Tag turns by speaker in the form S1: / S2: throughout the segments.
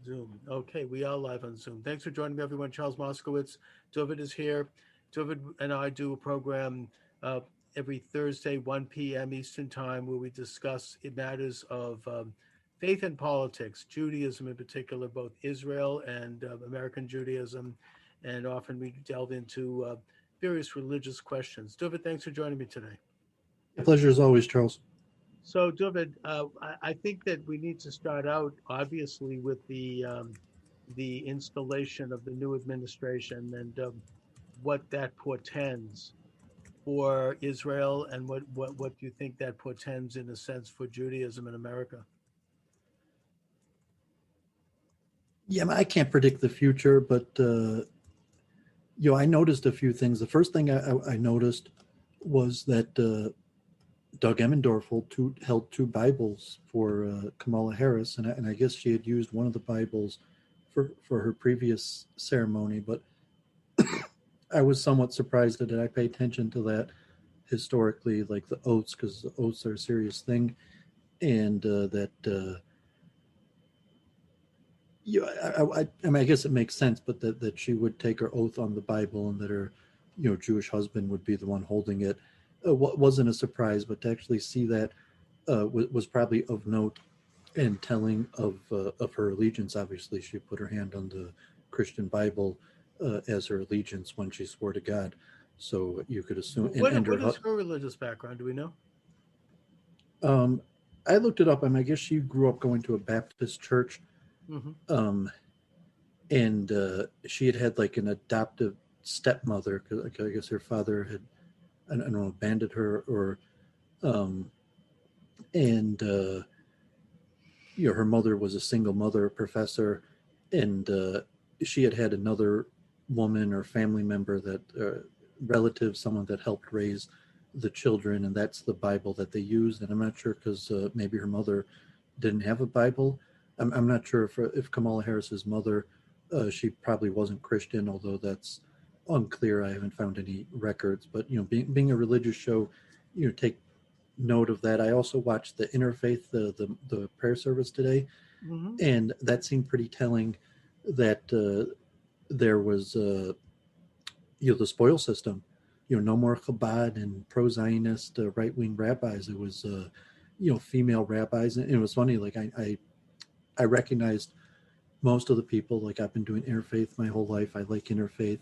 S1: Zoom. Okay, we are live on Zoom. Thanks for joining me, everyone. Charles Moscowitz. Dovid is here. Dovid and I do a program uh, every Thursday, 1 p.m. Eastern Time, where we discuss matters of faith and politics, Judaism in particular, both Israel and American Judaism. And often we delve into various religious questions. Dovid, thanks for joining me today.
S2: My pleasure as always, Charles.
S1: So, David, I think that we need to start out obviously with the installation of the new administration and what that portends for Israel, and what do you think that portends in a sense for Judaism in America?
S2: Yeah, I can't predict the future, but I noticed a few things. The first thing I noticed was that Doug Emmendorf held two Bibles for Kamala Harris, and I guess she had used one of the Bibles for her previous ceremony. But I was somewhat surprised that I pay attention to that historically, like the oaths, because the oaths are a serious thing, and that. I mean, I guess it makes sense, but that she would take her oath on the Bible and that her, Jewish husband would be the one holding it, wasn't a surprise. But to actually see that was probably of note and telling of her allegiance. Obviously, she put her hand on the Christian Bible as her allegiance when she swore to God. So you could assume, and
S1: What is her religious background? Do we know?
S2: um, I looked it up. I mean, I guess she grew up going to a Baptist church.
S1: Hmm.
S2: Um, and she had like an adoptive stepmother because I guess her father had, I don't know, abandoned her, or um, and her mother was a single mother, a professor, and she had another woman or family member that relative, someone that helped raise the children, and that's the Bible that they used. And I'm not sure because maybe her mother didn't have a Bible. I'm not sure if Kamala Harris's mother, she probably wasn't Christian, although that's unclear. I haven't found any records. But being a religious show, take note of that. I also watched the Interfaith, the prayer service today,
S1: Hmm.
S2: and that seemed pretty telling. That there was the spoil system. No more Chabad and pro-Zionist right-wing rabbis. It was female rabbis, and it was funny. Like I recognized most of the people. Like I've been doing interfaith my whole life. I like interfaith,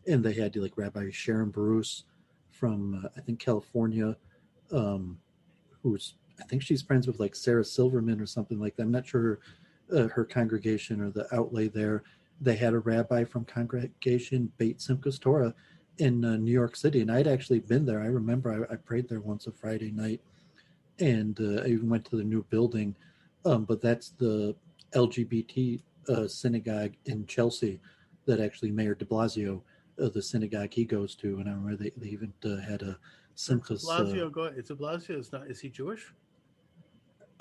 S2: and they had like Rabbi Sharon Bruce from I think California, um, who's I think she's friends with like Sarah Silverman or something like that. I'm not sure her congregation or the outlay there. They had a rabbi from congregation Beit Simchas Torah in New York City, and I'd actually been there. I remember I prayed there once a Friday night, and I even went to the new building. But that's the LGBT synagogue in Chelsea that actually Mayor De Blasio, the synagogue he goes to, and I remember they even had a
S1: De
S2: Simchas.
S1: Blasio, go. It's De Blasio. Is not. Is he Jewish?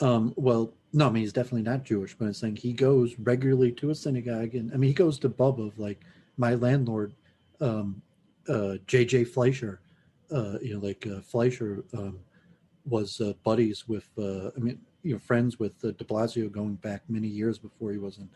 S2: Well, no, I mean he's definitely not Jewish, but I'm saying he goes regularly to a synagogue, and I mean he goes to Bubba, like my landlord, J.J. Fleischer, Fleischer was buddies with, friends with De Blasio going back many years before he was in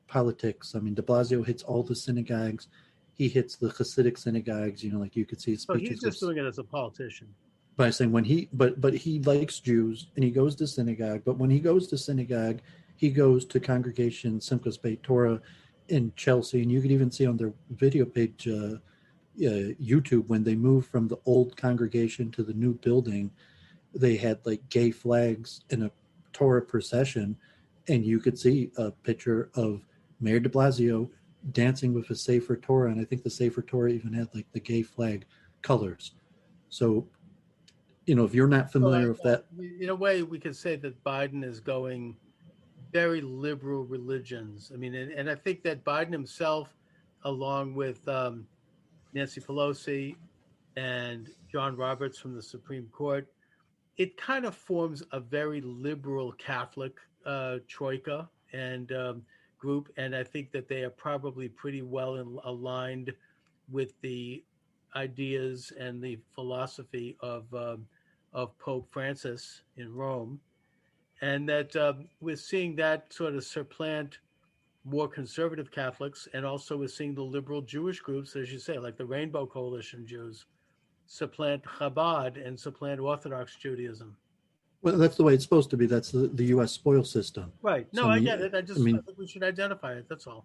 S2: politics. I mean, De Blasio hits all the synagogues. He hits the Hasidic synagogues. Like you could see
S1: So he's
S2: speeches of.
S1: just doing it as a politician.
S2: By saying when but he likes Jews and he goes to synagogue. But when he goes to synagogue, he goes to congregation Simchas Beit Torah in Chelsea, and you could even see on their video page, YouTube, when they moved from the old congregation to the new building, they had like gay flags in a Torah procession, and you could see a picture of Mayor De Blasio dancing with a Sefer Torah, and I think the Sefer Torah even had like the gay flag colors. So if you're not
S1: So
S2: familiar with that.
S1: in a way, we could say that Biden is going very liberal religions. I mean, and I think that Biden himself, along with Nancy Pelosi and John Roberts from the Supreme Court, it kind of forms a very liberal Catholic troika and group. And I think that they are probably pretty well aligned with the ideas and the philosophy of Pope Francis in Rome, and that we're seeing that sort of supplant. more conservative Catholics, and also we're seeing the liberal Jewish groups, as you say, like the Rainbow Coalition Jews, supplant Chabad and supplant Orthodox Judaism.
S2: Well, that's the way it's supposed to be. That's the U.S. spoil system.
S1: Right.
S2: So
S1: No, I get it.
S2: I mean,
S1: I think we should identify it. That's all.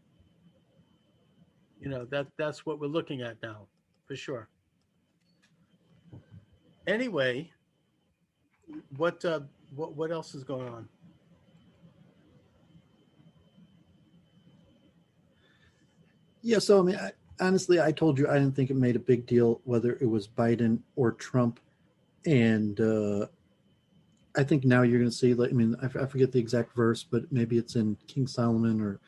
S1: That's what we're looking at now, for sure. Anyway, what else is going on?
S2: yeah. So I mean, honestly, I told you I didn't think it made a big deal whether it was Biden or Trump, and I think now you're going to see. Like, I mean, I forget the exact verse, but maybe it's in King Solomon or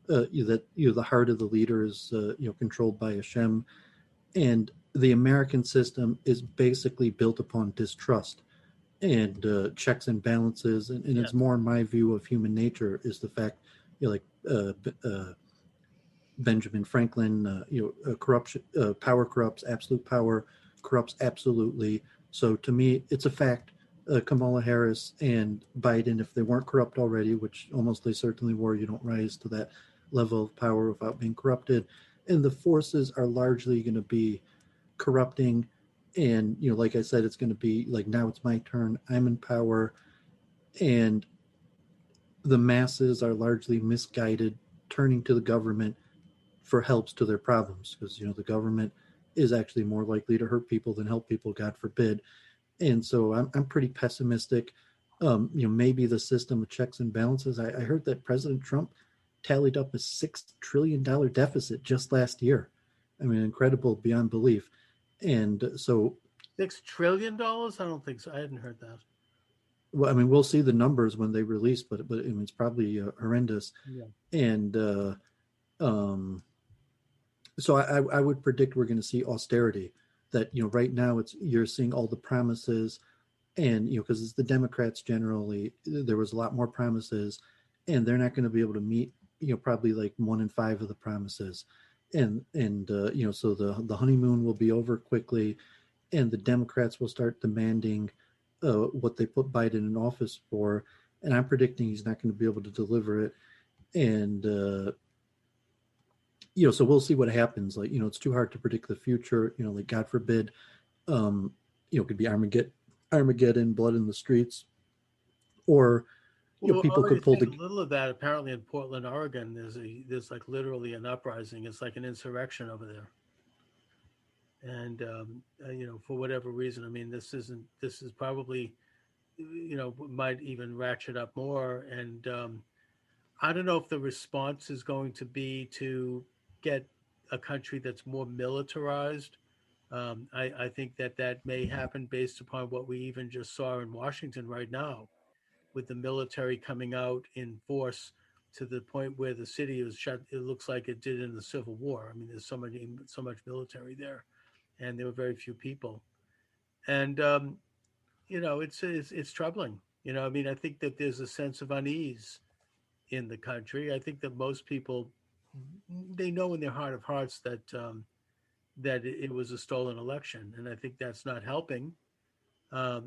S2: that the heart of the leader is controlled by Hashem, and the American system is basically built upon distrust and checks and balances, and
S1: Yeah.
S2: it's more my view of human nature is the fact, Benjamin Franklin, corruption, power corrupts, absolute power corrupts absolutely. So to me, it's a fact. Kamala Harris and Biden, if they weren't corrupt already, which almost they certainly were, you don't rise to that level of power without being corrupted. And the forces are largely going to be corrupting. And, like I said, it's going to be like, now it's my turn. I'm in power. And the masses are largely misguided, turning to the government for helps to their problems. Because, the government is actually more likely to hurt people than help people, God forbid. And so I'm pretty pessimistic. Maybe the system of checks and balances. I heard that President Trump tallied up a $6 trillion deficit just last year. I mean, incredible beyond belief. And so
S1: $6 trillion? I don't think so. I hadn't heard that.
S2: Well, I mean, we'll see the numbers when they release, but I mean, it's probably horrendous.
S1: Yeah.
S2: And so I would predict we're going to see austerity. That right now you're seeing all the promises, and because it's the Democrats generally, there was a lot more promises, and they're not going to be able to meet probably like 1 in 5 of the promises, and so the honeymoon will be over quickly, and the Democrats will start demanding what they put Biden in office for, and I'm predicting he's not going to be able to deliver it, and so we'll see what happens. Like, it's too hard to predict the future. Like, God forbid, it could be Armageddon, blood in the streets, or people could pull
S1: a little of that. Apparently, in Portland, Oregon, there's like literally an uprising. It's like an insurrection over there, and for whatever reason, I mean, this is probably, might even ratchet up more. And I don't know if the response is going to be to get a country that's more militarized. I think that may happen based upon what we even just saw in Washington right now, with the military coming out in force to the point where the city is shut. It looks like it did in the Civil War. I mean, there's so much military there, and there were very few people. And it's troubling. I mean, I think that there's a sense of unease in the country. I think that most people, they know in their heart of hearts that it was a stolen election, and I think that's not helping. I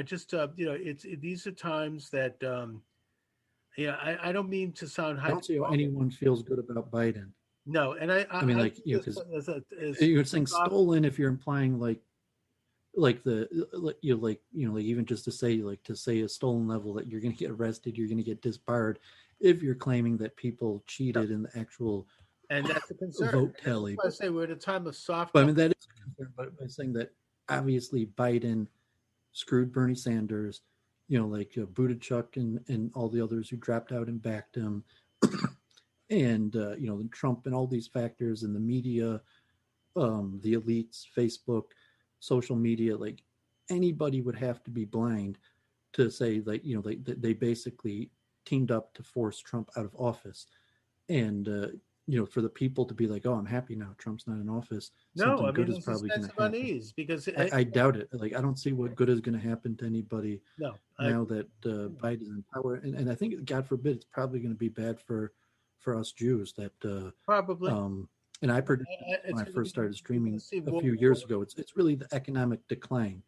S1: just these are times that I don't mean to sound
S2: I don't see how anyone feels good about Biden.
S1: No, and I
S2: mean, like, because you're saying stolen if you're implying like even just to say a stolen level, that you're going to get arrested, you're going to get disbarred if you're claiming that people cheated in the actual
S1: and that's a concern.
S2: Vote tally.
S1: I say we're at a time of soft.
S2: But I mean, that is a concern. But I'm saying that obviously Biden screwed Bernie Sanders, Buttigieg and all the others who dropped out and backed him, and Trump and all these factors in the media, the elites, Facebook, social media. Like, anybody would have to be blind to say that they basically teamed up to force Trump out of office, and for the people to be like, oh, I'm happy now Trump's not in office.
S1: No, I
S2: good
S1: mean,
S2: is probably going to happen.
S1: Unease because
S2: I doubt it. Like, I don't see what good is going to happen to anybody now that Biden's in power. And I think, God forbid, it's probably going to be bad for us Jews. That
S1: probably.
S2: And I predicted when I first started streaming a few years ago, it's really the economic decline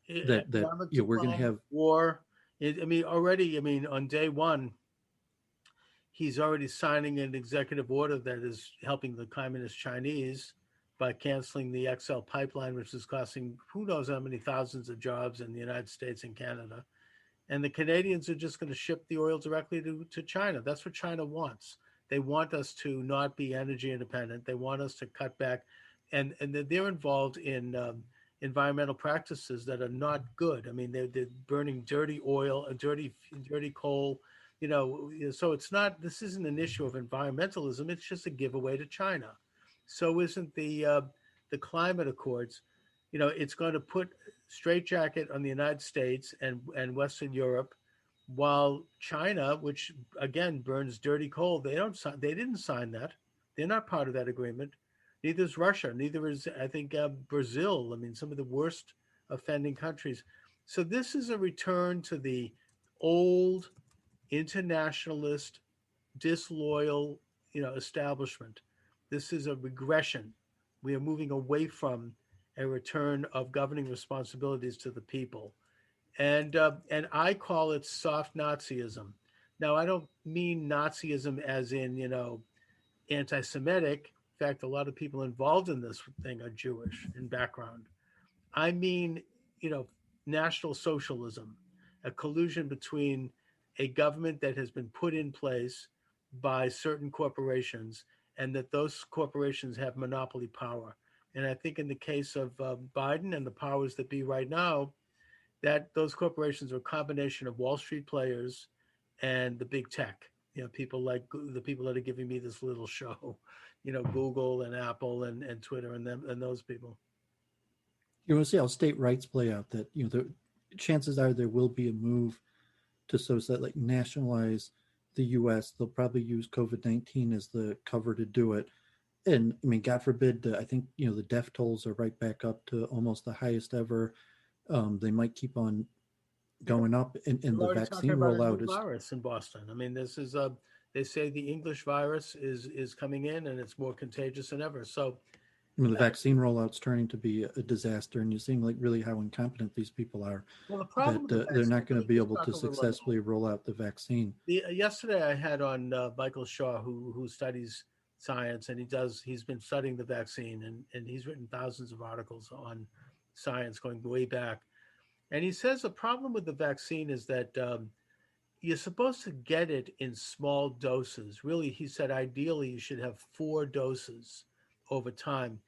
S2: that we're going to have
S1: war. I mean, already, on day one, He's already signing an executive order that is helping the communist Chinese by canceling the XL pipeline, which is costing who knows how many thousands of jobs in the United States and Canada. And the Canadians are just going to ship the oil directly to China. That's what China wants. They want us to not be energy independent. They want us to cut back, and they're involved in environmental practices that are not good. I mean, they're burning dirty oil, dirty coal. So it's not. This isn't an issue of environmentalism. It's just a giveaway to China. So isn't the climate accords? It's going to put straitjacket on the United States and Western Europe, while China, which again burns dirty coal, they didn't sign that. They're not part of that agreement. Neither is Russia. Neither is, I think, Brazil. I mean, some of the worst offending countries. So this is a return to the old internationalist, disloyal, establishment. This is a regression. We are moving away from a return of governing responsibilities to the people, and I call it soft Nazism. Now, I don't mean Nazism as in anti-Semitic. In fact, a lot of people involved in this thing are Jewish in background. I mean, you know, national socialism, a collusion between a government that has been put in place by certain corporations, and that those corporations have monopoly power. And I think in the case of Biden and the powers that be right now, that those corporations are a combination of Wall Street players and the big tech. People like the people that are giving me this little show, Google and Apple and Twitter and them and those people.
S2: You want to see how state rights play out. That the chances are there will be a move to like nationalize the U.S. They'll probably use COVID-19 as the cover to do it. And I mean, God forbid, I think the death tolls are right back up to almost the highest ever. They might keep on going up, and the vaccine rollout is
S1: virus in Boston. I mean, this is they say the English virus is coming in, and it's more contagious than ever. So,
S2: I mean, the vaccine rollout's turning to be a disaster, and you're seeing like really how incompetent these people are.
S1: Well, the problem
S2: that they're not going to be able to successfully roll out the vaccine.
S1: Yesterday, I had on Michael Shaw, who studies science, and he's been studying the vaccine, and he's written thousands of articles on science going way back. And he says the problem with the vaccine is that you're supposed to get it in small doses. Really, he said, ideally, you should have 4 doses over time.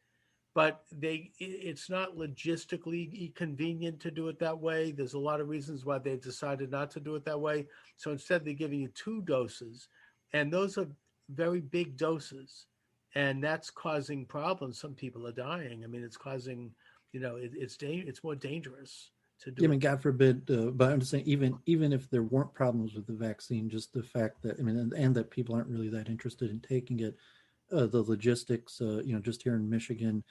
S1: But it's not logistically convenient to do it that way. There's a lot of reasons why they've decided not to do it that way. So instead, they're giving you 2 doses. And those are very big doses. And that's causing problems. Some people are dying. I mean, it's causing, it's more dangerous.
S2: I mean, God forbid, but I'm just saying, even if there weren't problems with the vaccine, just the fact that, I mean, and that people aren't really that interested in taking it, the logistics, just here in Michigan,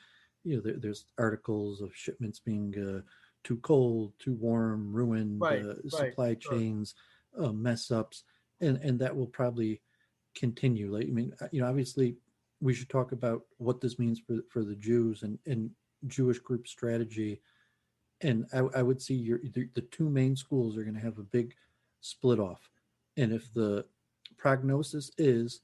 S2: there's articles of shipments being too cold, too warm, ruined, supply chains, mess ups, and that will probably continue. Like, I mean, obviously, we should talk about what this means for the Jews and Jewish group strategy. And I would see the 2 main schools are going to have a big split off. And if the prognosis is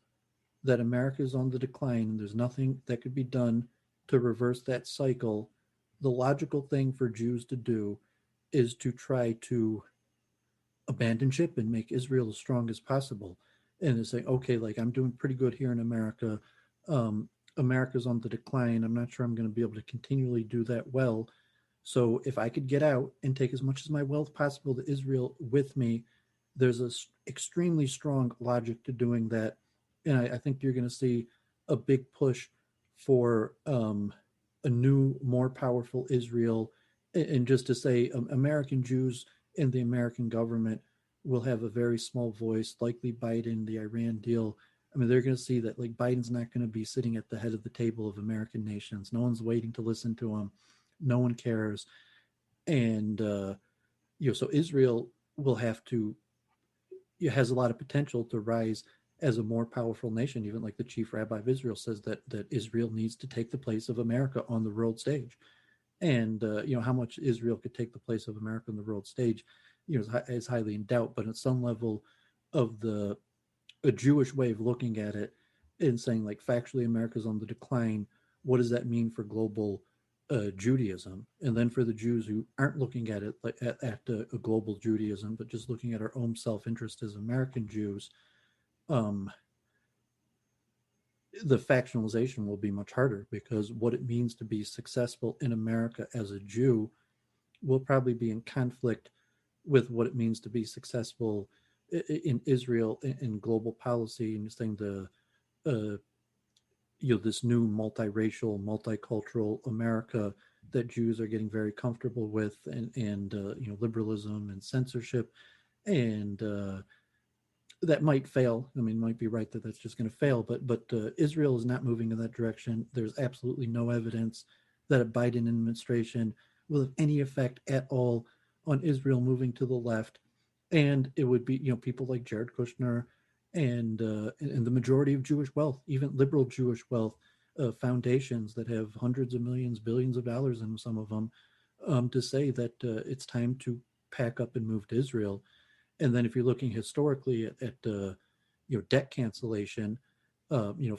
S2: that America is on the decline and there's nothing that could be done to reverse that cycle, the logical thing for Jews to do is to try to abandon ship and make Israel as strong as possible. And to say, okay, like, I'm doing pretty good here in America. America's on the decline. I'm not sure I'm going to be able to continually do that well. So if I could get out and take as much of my wealth possible to Israel with me, there's a extremely strong logic to doing that. And I think you're going to see a big push for a new, more powerful Israel. And just to say, American Jews and the American government will have a very small voice, likely Biden, the Iran deal. I mean, they're going to see that, like, Biden's not going to be sitting at the head of the table of American nations. No one's waiting to listen to him. No one cares. And, so Israel will have to, has a lot of potential to rise as a more powerful nation. Even like the chief rabbi of Israel says that Israel needs to take the place of America on the world stage. And, how much Israel could take the place of America on the world stage, is highly in doubt. But at some level of the a Jewish way of looking at it and saying, like, factually, America's on the decline. What does that mean for global Judaism? And then for the Jews who aren't looking at it like at a global Judaism, but just looking at our own self-interest as American Jews, um, the factionalization will be much harder, because what it means to be successful in America as a Jew will probably be in conflict with what it means to be successful in Israel in global policy, and saying uh, this new multiracial, multicultural America that Jews are getting very comfortable with, and liberalism and censorship, and that might fail. I mean, might be right that that's just going to fail, but Israel is not moving in that direction. There's absolutely no evidence that a Biden administration will have any effect at all on Israel moving to the left, and it would be people like Jared Kushner and the majority of Jewish wealth, even liberal Jewish wealth, foundations that have hundreds of millions, billions of dollars in some of them, to say that it's time to pack up and move to Israel. And then if you're looking historically at debt cancellation,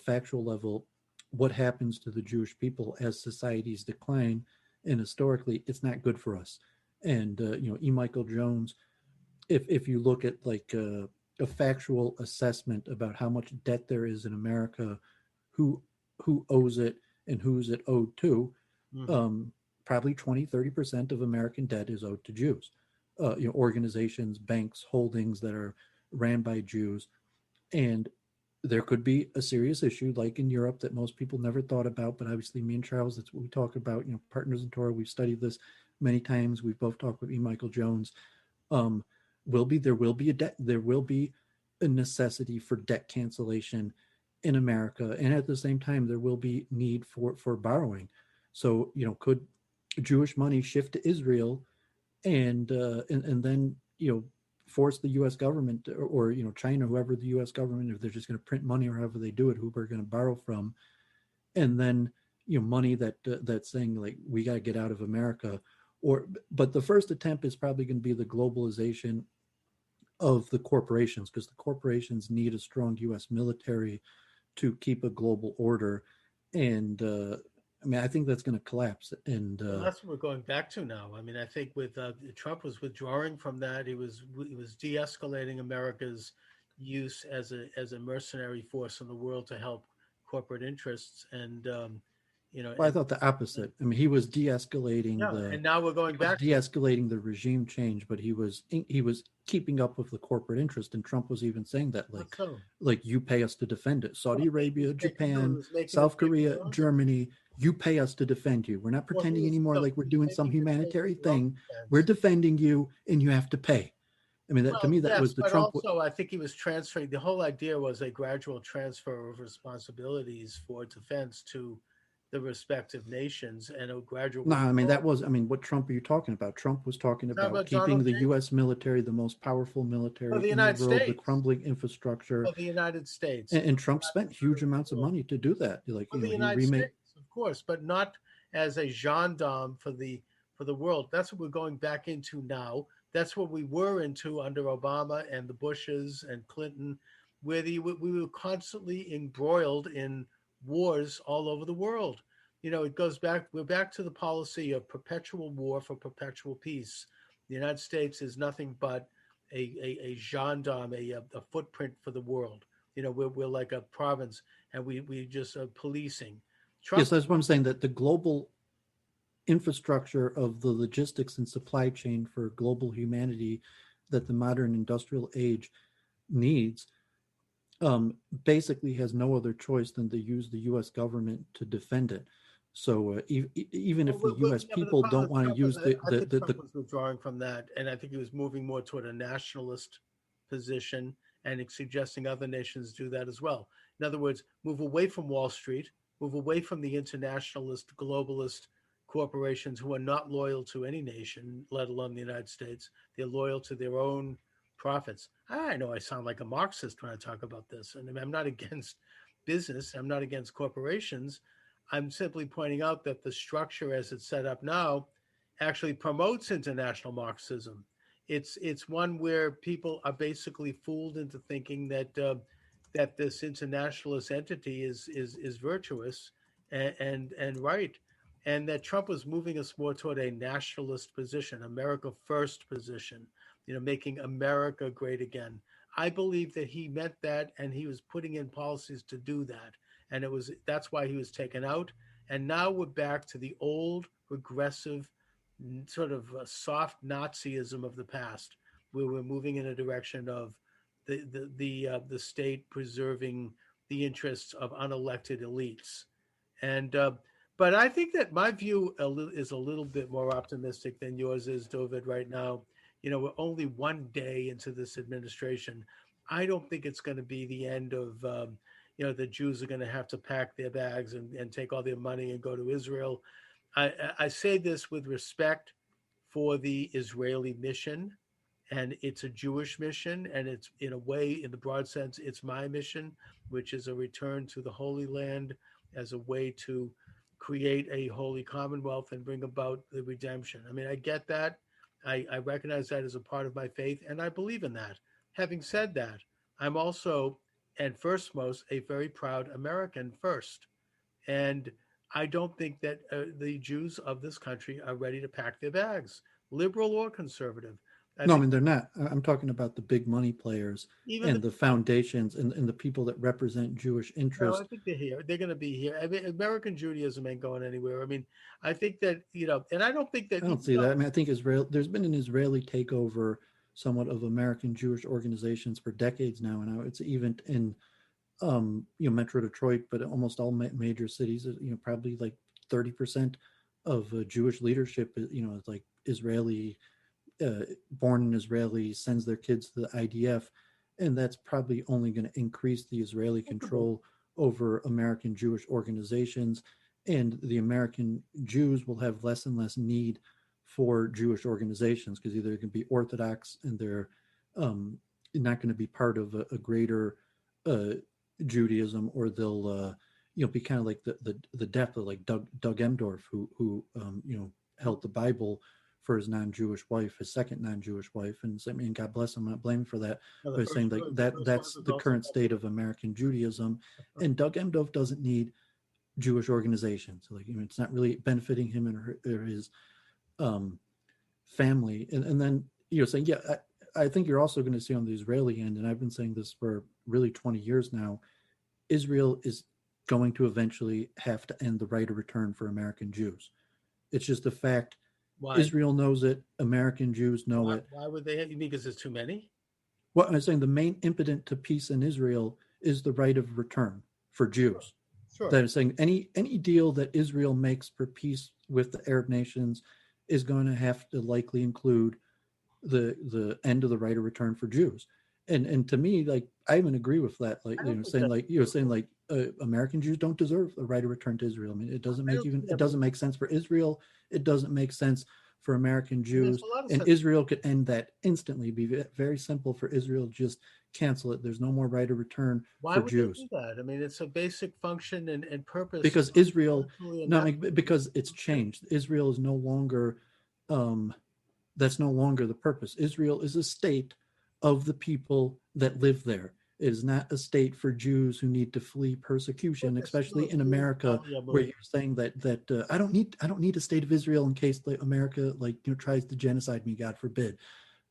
S2: factual level, what happens to the Jewish people as societies decline, and historically, it's not good for us. And E. Michael Jones, if you look at like a factual assessment about how much debt there is in America, who owes it and who's it owed to, probably 20-30% of American debt is owed to Jews. Organizations, banks, holdings that are ran by Jews. And there could be a serious issue like in Europe that most people never thought about, but obviously me and Charles, that's what we talk about, partners in Torah. We've studied this many times. We've both talked with E. Michael Jones. There will be a necessity for debt cancellation in America. And at the same time, there will be need for borrowing. So, could Jewish money shift to Israel and then force the U.S. government or China, whoever the U.S. government, if they're just going to print money or however they do it, who we're going to borrow from, and then money that's saying like we got to get out of America, but the first attempt is probably going to be the globalization of the corporations, because the corporations need a strong U.S. military to keep a global order, and I think that's going to collapse. And
S1: well, that's what we're going back to now. I mean, I think with Trump was withdrawing from that. He was de-escalating America's use as a mercenary force in the world to help corporate interests, and
S2: well, I thought the opposite. I mean, he was de-escalating
S1: and now we're going back
S2: de-escalating the regime change, but he was keeping up with the corporate interest. And Trump was even saying that, like you pay us to defend it. Saudi Arabia, Japan, South Korea, Germany, you pay us to defend you. We're not pretending anymore like we're doing some humanitarian thing. We're defending you, and you have to pay. I mean, to me, that was the
S1: but
S2: Trump.
S1: Also, I think he was transferring. The whole idea was a gradual transfer of responsibilities for defense to the respective nations, and a gradual.
S2: No, I mean what Trump are you talking about? Trump was talking about keeping the U.S. military, the most powerful military in the world, the crumbling infrastructure
S1: of the United States,
S2: and Trump spent huge amounts of money to do that. Like
S1: the United States, of course, but not as a gendarme for the world. That's what we're going back into now. That's what we were into under Obama and the Bushes and Clinton, where we were constantly embroiled in wars all over the world. It goes back, we're back to the policy of perpetual war for perpetual peace. The United States is nothing but a gendarme, a footprint for the world. We're like a province, and we just are policing.
S2: Yes, that's what I'm saying, that the global infrastructure of the logistics and supply chain for global humanity that the modern industrial age needs basically has no other choice than to use the U.S. government to defend it. So even if the U.S. people don't want to use
S1: Trump was withdrawing from that, and I think he was moving more toward a nationalist position and suggesting other nations do that as well. In other words, move away from Wall Street, move away from the internationalist, globalist corporations who are not loyal to any nation, let alone the United States. They're loyal to their own profits. I know I sound like a Marxist when I talk about this, and I'm not against business. I'm not against corporations. I'm simply pointing out that the structure as it's set up now actually promotes international Marxism. It's one where people are basically fooled into thinking that that this internationalist entity is virtuous and right, and that Trump was moving us more toward a nationalist position, America first position, making America great again. I believe that he meant that, and he was putting in policies to do that, and that's why he was taken out. And now we're back to the old regressive, sort of soft Nazism of the past, where we're moving in a direction of the state preserving the interests of unelected elites. And but I think that my view is a little bit more optimistic than yours is, Dooovid. Right now, we're only one day into this administration. I don't think it's going to be the end of the Jews are going to have to pack their bags and take all their money and go to Israel. I say this with respect for the Israeli mission, and it's a Jewish mission, and it's, in a way, in the broad sense, it's my mission, which is a return to the Holy Land as a way to create a holy commonwealth and bring about the redemption. I mean, I get that. I recognize that as a part of my faith, and I believe in that. Having said that, I'm also, and first most, a very proud American first. And I don't think that the Jews of this country are ready to pack their bags, liberal or conservative. I
S2: No, I
S1: think
S2: mean they're not. I'm talking about the big money players
S1: even
S2: and the foundations and the people that represent Jewish
S1: no, I
S2: interests.
S1: think they're here. They're going to be here. I mean, American Judaism ain't going anywhere. I mean, I think that, and I don't think that
S2: I don't
S1: even
S2: see that. I
S1: though,
S2: mean, I think Israel. There's been an Israeli takeover, somewhat, of American Jewish organizations for decades now, and it's even in Metro Detroit, but almost all major cities. Probably like 30% of Jewish leadership. Is like Israeli, born in Israeli, sends their kids to the IDF, and that's probably only going to increase the Israeli control over American Jewish organizations, and the American Jews will have less and less need for Jewish organizations because either they can be Orthodox and they're not going to be part of a greater uh, Judaism, or they'll be kind of like the depth of like Doug Emdorf, who held the Bible for his non-Jewish wife, his second non-Jewish wife, and I mean, God bless him, I'm not blaming for that,
S1: no,
S2: but saying like that's the current state of American Judaism, and Doug Emdorf doesn't need Jewish organizations. Like, it's not really benefiting him or his um, family, and then saying, yeah, I think you're also going to see on the Israeli end, and I've been saying this for really 20 years now, Israel is going to eventually have to end the right of return for American Jews. It's just a fact.
S1: why?
S2: Israel knows it. American Jews know it.
S1: Why would they? You mean because there's too many?
S2: What I'm saying, the main impetus to peace in Israel is the right of return for Jews.
S1: Sure.
S2: That is saying any deal that Israel makes for peace with the Arab nations is going to have to likely include the end of the right of return for Jews. And to me, like, I even agree with that. Like, saying like American Jews don't deserve the right of return to Israel. I mean, it doesn't make sense for Israel. It doesn't make sense for American Jews. And Israel could end that instantly. It'd be very simple for Israel to just cancel it. There's no more right of return for Jews.
S1: They do that? I mean, it's a basic function and purpose.
S2: Because Israel, because it's changed. Israel is no longer, that's no longer the purpose. Israel is a state of the people that live there. It is not a state for Jews who need to flee persecution, especially in America, where you're saying that I don't need a state of Israel in case America tries to genocide me, God forbid.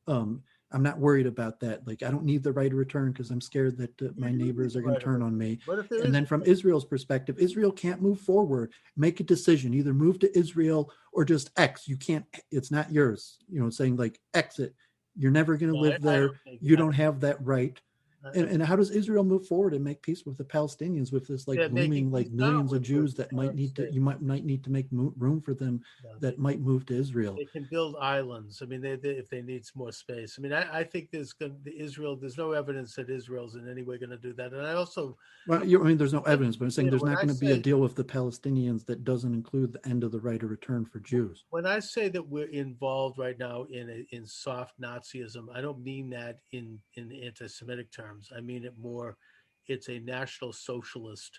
S2: I'm not worried about that. Like, I don't need the right of return because I'm scared that my neighbors are going to turn on me. And then from Israel's perspective, Israel can't move forward, make a decision, either move to Israel or just X. You can't, it's not yours. Saying like exit. You're never going to live there. You don't have that right. And how does Israel move forward and make peace with the Palestinians with this looming millions of Jews that might need to make room for them that might move to Israel?
S1: They can build islands. I mean, if they need more space. I mean, I think there's no evidence that Israel's in any way going to do that. And I also,
S2: there's no evidence, but I'm saying there's not going to be a deal with the Palestinians that doesn't include the end of the right of return for Jews.
S1: When I say that we're involved right now in soft Nazism, I don't mean that in anti-Semitic terms. I mean it more, it's a National Socialist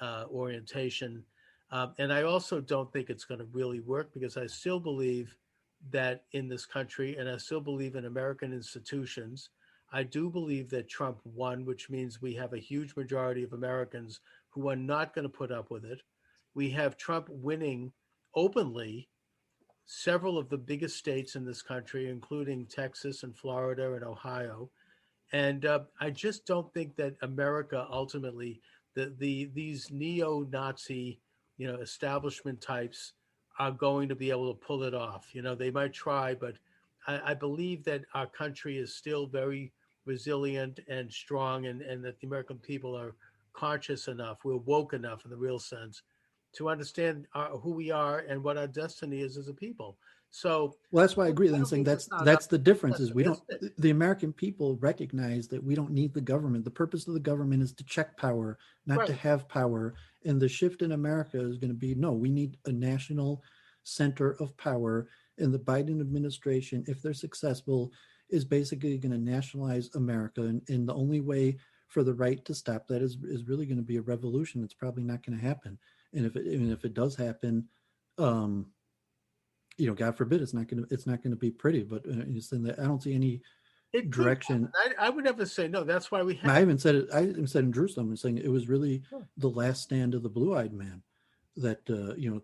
S1: orientation. And I also don't think it's going to really work because I still believe that in this country, and I still believe in American institutions, I do believe that Trump won, which means we have a huge majority of Americans who are not going to put up with it. We have Trump winning openly several of the biggest states in this country, including Texas and Florida and Ohio. And I just don't think that America ultimately, these neo-Nazi, establishment types are going to be able to pull it off. They might try, but I believe that our country is still very resilient and strong, and that the American people are conscious enough, we're woke enough in the real sense, to understand who we are and what our destiny is as a people. So,
S2: well, that's why I agree. I'm saying that's the difference is we don't.
S1: pessimistic.
S2: The American people recognize that we don't need the government. The purpose of the government is to check power, not to
S1: Right.
S2: have power. And the shift in America is going to be no. We need a national center of power. And the Biden administration, if they're successful, is basically going to nationalize America. And the only way for the right to stop that is really going to be a revolution. It's probably not going to happen. And if it does happen, God forbid, it's not going to be pretty. But I don't see any
S1: It could
S2: direction.
S1: happen. I would never say no. That's why we have.
S2: I haven't said it. I haven't said in Jerusalem. I'm saying it was really
S1: Sure.
S2: the last stand of the blue-eyed man. That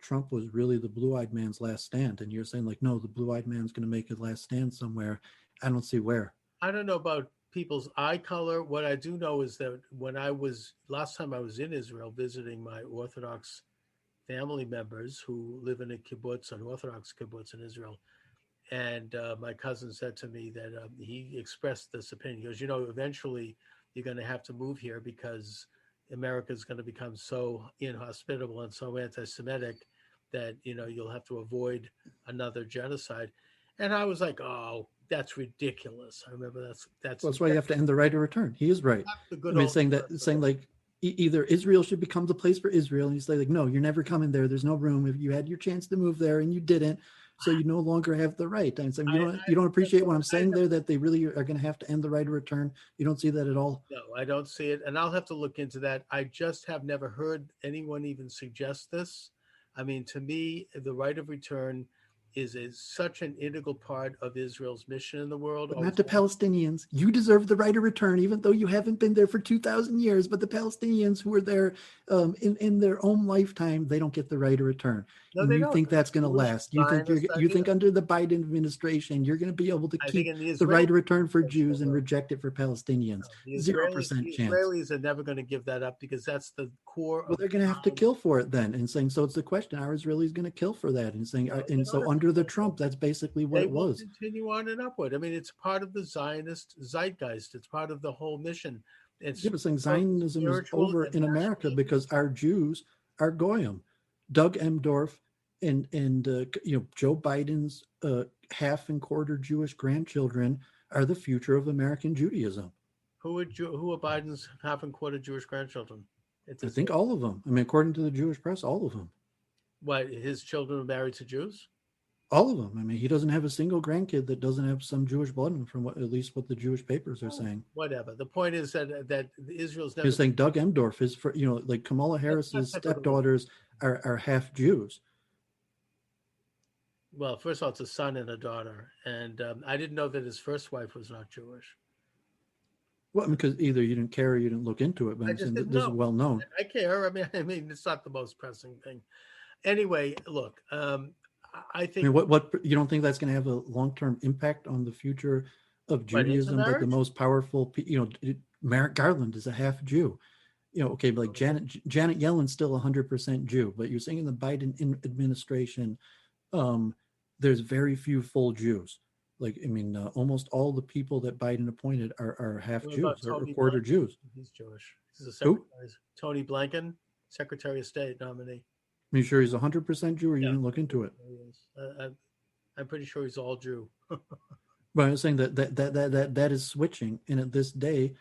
S2: Trump was really the blue-eyed man's last stand, and you're saying like, no, the blue-eyed man's going to make his last stand somewhere. I don't see where.
S1: I don't know about people's eye color. What I do know is that when last time I was in Israel visiting my Orthodox family members who live in a kibbutz, an Orthodox kibbutz in Israel, and my cousin said to me that he expressed this opinion. He goes, eventually you're going to have to move here because America is going to become so inhospitable and so anti-Semitic that you'll have to avoid another genocide. And I was like, oh, that's ridiculous. I remember
S2: That's why you have to end the right of return. He is right.
S1: the good
S2: I mean,
S1: old
S2: saying like either Israel should become the place for Israel, and he's like, no, you're never coming there. There's no room. If you had your chance to move there and you didn't, so you no longer have the right. And so you don't appreciate what I'm saying there, that they really are going to have to end the right of return. You don't see that at all.
S1: No, I don't see it, and I'll have to look into that. I just have never heard anyone even suggest this. I mean, to me, the right of return is such an integral part of Israel's mission in the world.
S2: But not the Palestinians. You deserve the right of return, even though you haven't been there for 2,000 years. But the Palestinians who were there in their own lifetime, they don't get the right of return.
S1: No,
S2: and
S1: they
S2: you
S1: don't.
S2: think that's going to last? You think under the Biden administration, you're going to be able to keep the right of return for Jews and reject it for Palestinians? 0% chance.
S1: Israelis are never going to give that up because that's the core.
S2: Well, they're going to have to kill for it then, and saying so. It's the question: are Israelis going to kill for that? And saying, and so under the Trump, that's basically what it was.
S1: Continue on and upward. I mean, it's part of the Zionist zeitgeist. It's part of the whole mission. It's
S2: saying Zionism is over in America because our Jews are goyim. Doug Emdorf and Joe Biden's half and quarter Jewish grandchildren are the future of American Judaism.
S1: Who are Biden's half and quarter Jewish grandchildren?
S2: I think all of them. I mean, according to the Jewish press, all of them.
S1: What, his children are married to Jews?
S2: All of them. I mean, he doesn't have a single grandkid that doesn't have some Jewish blood in him, from at least what the Jewish papers are saying.
S1: Whatever. The point is that Israel's never.
S2: You're saying Doug Emdorf is for like Kamala Harris's stepdaughters are half Jews.
S1: Well, first of all, it's a son and a daughter, and I didn't know that his first wife was not Jewish.
S2: Well, because either you didn't care or you didn't look into it, but I'm saying this is well known.
S1: I care. I mean, it's not the most pressing thing. Anyway, look, I think.
S2: I mean, what you don't think that's going to have a long-term impact on the future of Judaism? That the most powerful, Merrick Garland is a half Jew. Okay, but like Janet Yellen's still 100% Jew, but you're saying in the Biden administration, there's very few full Jews. Like, I mean, almost all the people that Biden appointed are half Jews or quarter Jews.
S1: He's Jewish. He's a secretary. Tony Blinken, Secretary of State nominee.
S2: Are you sure he's 100% Jew, or you didn't look into it?
S1: I'm pretty sure he's all Jew.
S2: But I'm saying that is switching, and at this day,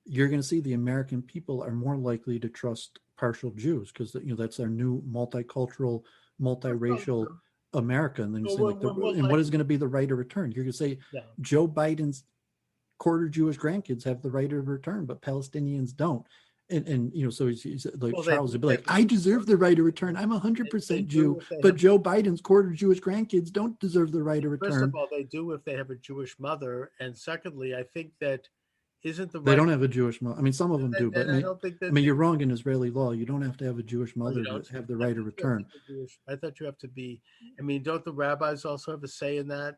S2: you're going to see the American people are more likely to trust partial Jews because that's our new multicultural, multiracial America. And then and what is going to be the right of return? You're going to say Joe Biden's quarter Jewish grandkids have the right of return, but Palestinians don't. And so he's like Charles would be like, I deserve the right of return. I'm 100% Jew, but Joe Biden's quarter Jewish grandkids don't deserve the right of return.
S1: First of all, they do if they have a Jewish mother, and secondly, I think that isn't the
S2: They
S1: right?
S2: don't have a Jewish mother. I mean, some of them do, but
S1: And I don't think
S2: I
S1: that
S2: mean, you're wrong in Israeli law. You don't have to have a Jewish
S1: you
S2: mother to
S1: don't.
S2: have the
S1: I
S2: right of
S1: thought you have to
S2: return.
S1: be Jewish. I thought you have to be. I mean, don't the rabbis also have a say in that?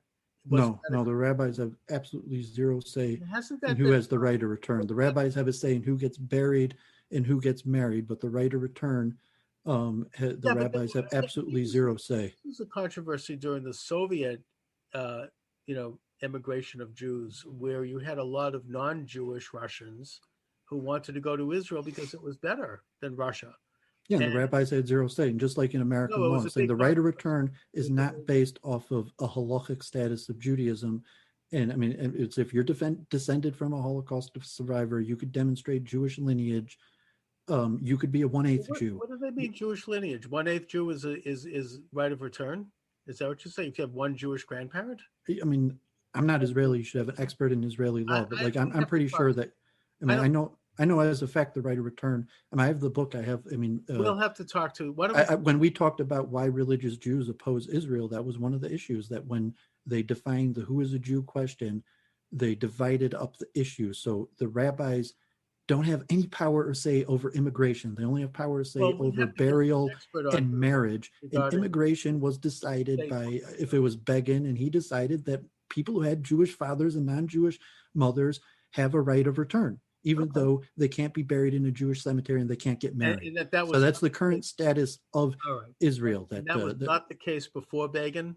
S1: Wasn't
S2: No,
S1: that
S2: no, the rabbis have absolutely zero say
S1: hasn't
S2: in
S1: that
S2: who
S1: been?
S2: has the right of return. The rabbis have a say in who gets buried and who gets married, but the right of return, the
S1: Yeah, but
S2: rabbis have absolutely zero say.
S1: this was a controversy during the Soviet, uh, immigration of Jews, where you had a lot of non-Jewish Russians who wanted to go to Israel because it was better than Russia.
S2: Yeah, and
S1: And
S2: the rabbis had zero say. And just like in
S1: no,
S2: American
S1: it
S2: law,
S1: was a
S2: saying
S1: big
S2: the right of
S1: controversy.
S2: return
S1: It
S2: is
S1: was a
S2: not based off of a halachic status of Judaism. And I mean, it's if you're descended from a Holocaust survivor, you could demonstrate Jewish lineage. You could be a 1/8 Jew.
S1: What do they mean Jewish lineage? 1/8 Jew is right of return. Is that what you're saying? If you have one Jewish grandparent,
S2: I mean, I'm not Israeli. You should have an expert in Israeli law, but like
S1: we
S2: I'm
S1: have to
S2: pretty
S1: talk.
S2: sure that. I
S1: I
S2: mean,
S1: don't.
S2: I know as a fact the right of return. I mean, I have the book. I have. I mean,
S1: We'll have to talk to. Why don't we?
S2: when we talked about why religious Jews oppose Israel, that was one of the issues. That when they defined the who is a Jew question, they divided up the issue. So the rabbis don't have any power or say over immigration. They only have power or say
S1: Well, we
S2: over
S1: have to get an
S2: burial
S1: expert on
S2: and marriage. And
S1: regarding
S2: immigration was decided
S1: state.
S2: by, if it was Begin, and he decided that people who had Jewish fathers and non-Jewish mothers have a right of return, even though they can't be buried in a Jewish cemetery and they can't get married.
S1: And that
S2: So
S1: was
S2: that's the current status of
S1: all right.
S2: Israel.
S1: And
S2: That
S1: that was not the case before Begin.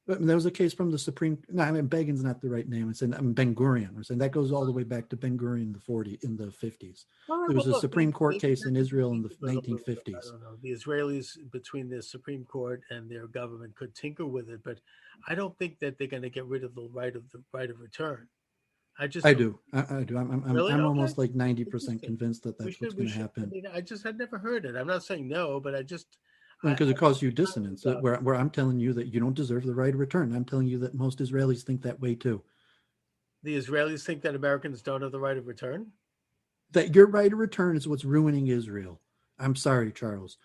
S2: there was a case from the Supreme. No, I mean Begin's not the right name. It's in Ben Gurion. And that goes all the way back to Ben Gurion in the 50s.
S1: All right,
S2: There was
S1: well,
S2: a
S1: look,
S2: Supreme Court
S1: maybe
S2: case
S1: that
S2: in
S1: could be
S2: Israel in the
S1: tinkered with a little bit. I
S2: 1950s.
S1: don't know. The Israelis between the Supreme Court and their government could tinker with it, but I don't think that they're going to get rid of the right of return. I just
S2: I
S1: don't.
S2: do. I do.
S1: Really?
S2: I'm
S1: Okay.
S2: almost like 90%
S1: Interesting.
S2: convinced that
S1: We
S2: that's what's
S1: should. We
S2: going to
S1: should. I
S2: happen.
S1: mean, I just had never heard it. I'm not saying no, but
S2: Because it causes you
S1: I
S2: dissonance.
S1: about it.
S2: Where I'm telling you that you don't deserve the right of return. I'm telling you that most Israelis think that way too.
S1: The Israelis think that Americans don't have the right of return.
S2: That your right of return is what's ruining Israel. I'm sorry, Charles.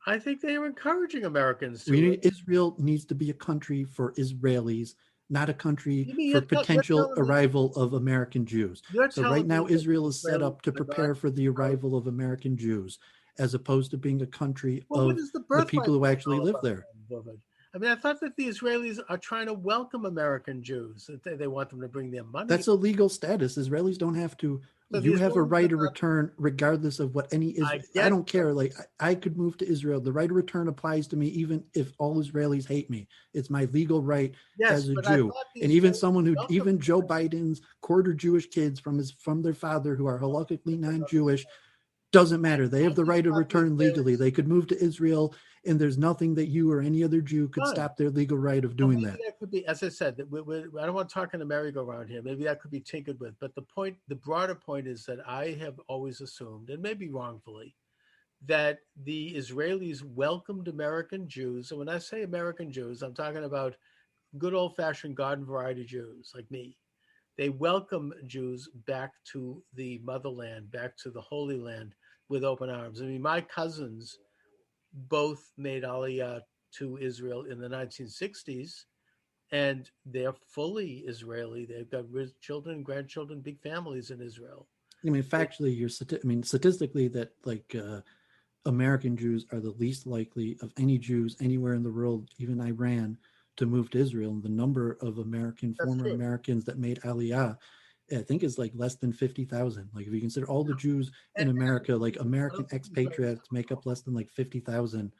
S1: I think they are encouraging Americans to.
S2: Israel needs to be a country for Israelis, not a country
S1: You mean
S2: for
S1: you're
S2: potential
S1: telling me
S2: arrival of American Jews.
S1: you're
S2: So right
S1: telling
S2: now,
S1: me that the
S2: Israel is set
S1: Israelis
S2: up to
S1: are
S2: prepare
S1: not.
S2: for the arrival of American Jews, as opposed to being a country
S1: Well, what
S2: of
S1: is the
S2: the
S1: birthright
S2: people who
S1: thing
S2: actually
S1: all
S2: live
S1: about,
S2: there.
S1: Dooovid? I mean, I thought that the Israelis are trying to welcome American Jews. That they want them to bring their money.
S2: That's a legal status. Israelis don't have to.
S1: So the
S2: You have a
S1: Israelis
S2: right
S1: are
S2: of
S1: not.
S2: return regardless of what any is.
S1: I
S2: I
S1: get
S2: don't care. Like I could move to Israel. The right of return applies to me even if all Israelis hate me. It's my legal right
S1: yes,
S2: as a
S1: but I
S2: Jew.
S1: thought the
S2: And even
S1: Israelis
S2: someone who,
S1: welcome
S2: even Joe
S1: American
S2: Biden's quarter Jewish kids from their father who are halakhically
S1: Jews.
S2: non-Jewish, doesn't matter. They have the
S1: Just
S2: right of
S1: thought the
S2: return legally.
S1: Israelis.
S2: They could move to Israel, and there's nothing that you or any other Jew could
S1: Fine.
S2: stop their legal right of
S1: Well,
S2: doing
S1: maybe
S2: that.
S1: that could be, as I said, that I don't want to talk in a merry-go-round here. Maybe that could be tinkered with. But the broader point is that I have always assumed, and maybe wrongfully, that the Israelis welcomed American Jews. And when I say American Jews, I'm talking about good old-fashioned garden variety Jews like me. They welcome Jews back to the motherland, back to the Holy Land with open arms. I mean, my cousins both made Aliyah to Israel in the 1960s, and they're fully Israeli. They've got children, grandchildren, big families in Israel.
S2: I mean, factually, statistically, that American Jews are the least likely of any Jews anywhere in the world, even Iran, to move to Israel. And the number of former Americans that made Aliyah, I think, is like less than 50,000. Like if you consider all the Jews in America, like American expatriates make up less than like 50,000.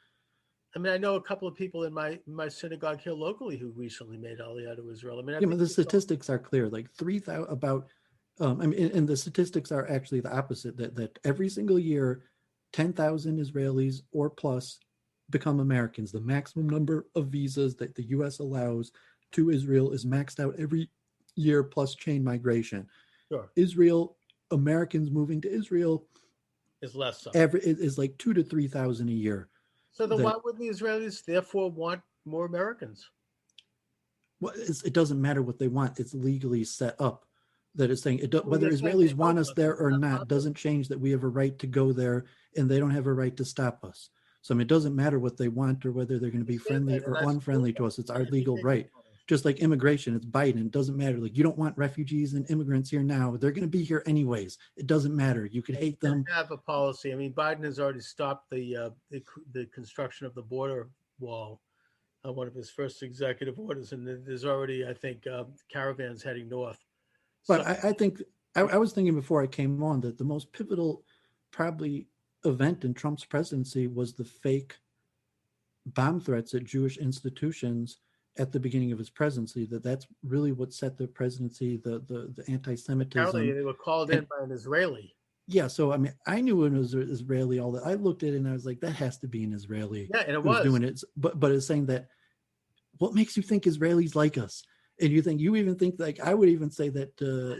S1: I mean, I know a couple of people in my synagogue here locally who recently made Aliyah to Israel. I mean,
S2: Yeah, but the statistics are clear. Like 3,000 about. I mean, and the statistics are actually the opposite. That every single year, 10,000 Israelis or plus become Americans. The maximum number of visas that the U.S. allows to Israel is maxed out every year plus chain migration.
S1: Sure.
S2: Israel, Americans moving to Israel
S1: is less so.
S2: Is like 2,000 to 3,000 a year.
S1: So then why would the Israelis therefore want more Americans?
S2: Well, it doesn't matter what they want. It's legally set up. That is saying whether Israelis want us there or not doesn't change that we have a right to go there, and they don't have a right to stop us. So I mean, it doesn't matter what they want or whether they're going to be friendly or unfriendly to us. It's our legal right. just like immigration, it's Biden. It doesn't matter. Like, you don't want refugees and immigrants here now. They're going to be here anyways. It doesn't matter. You could hate them.
S1: Have a policy. I mean, Biden has already stopped the construction of the border wall. One of his first executive orders, and there's already, I think, caravans heading north.
S2: But I think I was thinking before I came on that the most pivotal, probably, event in Trump's presidency was the fake bomb threats at Jewish institutions at the beginning of his presidency. That's really what set the presidency, the anti-Semitism.
S1: Apparently, they were called in by an Israeli.
S2: Yeah, so I mean, I knew it was Israeli. All that, I looked at it and I was like, that has to be an Israeli.
S1: Yeah, and it was
S2: doing it. But it's saying that, what makes you think Israelis like us? And you even think, like, I would even say that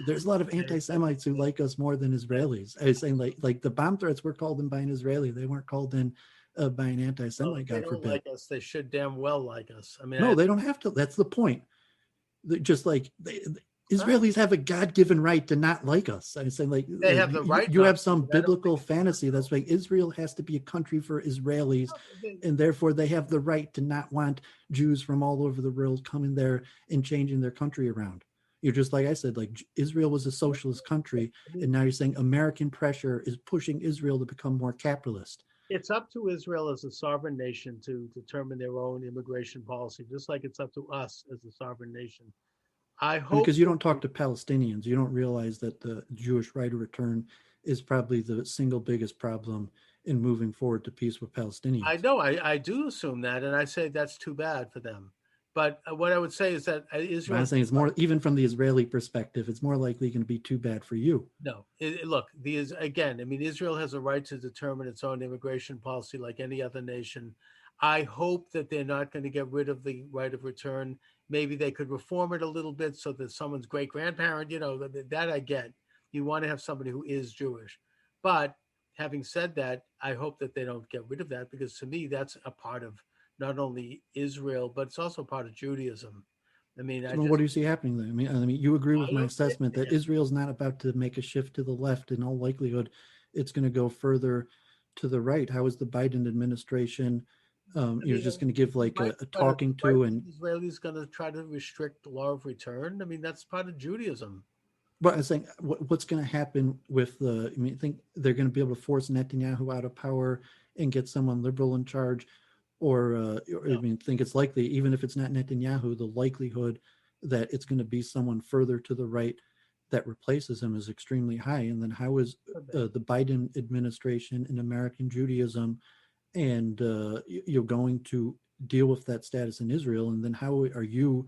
S2: there's a lot of anti-Semites who like us more than Israelis. I was saying, like the bomb threats were called in by an Israeli. They weren't called in by an anti-Semite.
S1: Well,
S2: God forbid.
S1: Like us, they should damn well like us. I mean,
S2: no, they don't have to. That's the point. Just like Israelis have a God-given right to not like us. I'm saying, like,
S1: they have the right.
S2: You have some biblical fantasy that's like Israel has to be a country for Israelis, and therefore they have the right to not want Jews from all over the world coming there and changing their country around. You're just like I said, like, Israel was a socialist country, and now you're saying American pressure is pushing Israel to become more capitalist.
S1: It's up to Israel as a sovereign nation to determine their own immigration policy, just like it's up to us as a sovereign nation. I hope,
S2: because you don't talk to Palestinians, you don't realize that the Jewish right of return is probably the single biggest problem in moving forward to peace with Palestinians.
S1: I know, I do assume that, and I say that's too bad for them. But what I would say is that Israel.
S2: I'm saying it's more, even from the Israeli perspective, it's more likely going to be too bad for you.
S1: No, look, again, I mean, Israel has a right to determine its own immigration policy like any other nation. I hope that they're not going to get rid of the right of return. Maybe they could reform it a little bit so that someone's great grandparent, that I get. You want to have somebody who is Jewish. But having said that, I hope that they don't get rid of that, because to me, that's a part of not only Israel, but it's also part of Judaism. I mean,
S2: what do you see happening there? I mean, you agree with my assessment that Israel's not about to make a shift to the left. In all likelihood, it's going to go further to the right. How is the Biden administration? You're just going to give like a talking to, and
S1: Israelis going to try to restrict the law of return. I mean, that's part of Judaism.
S2: But I was saying, what's going to happen with I think they're going to be able to force Netanyahu out of power and get someone liberal in charge, or think it's likely, even if it's not Netanyahu, the likelihood that it's going to be someone further to the right that replaces him is extremely high. And then how is the Biden administration in American Judaism and you're going to deal with that status in Israel? And then how are you,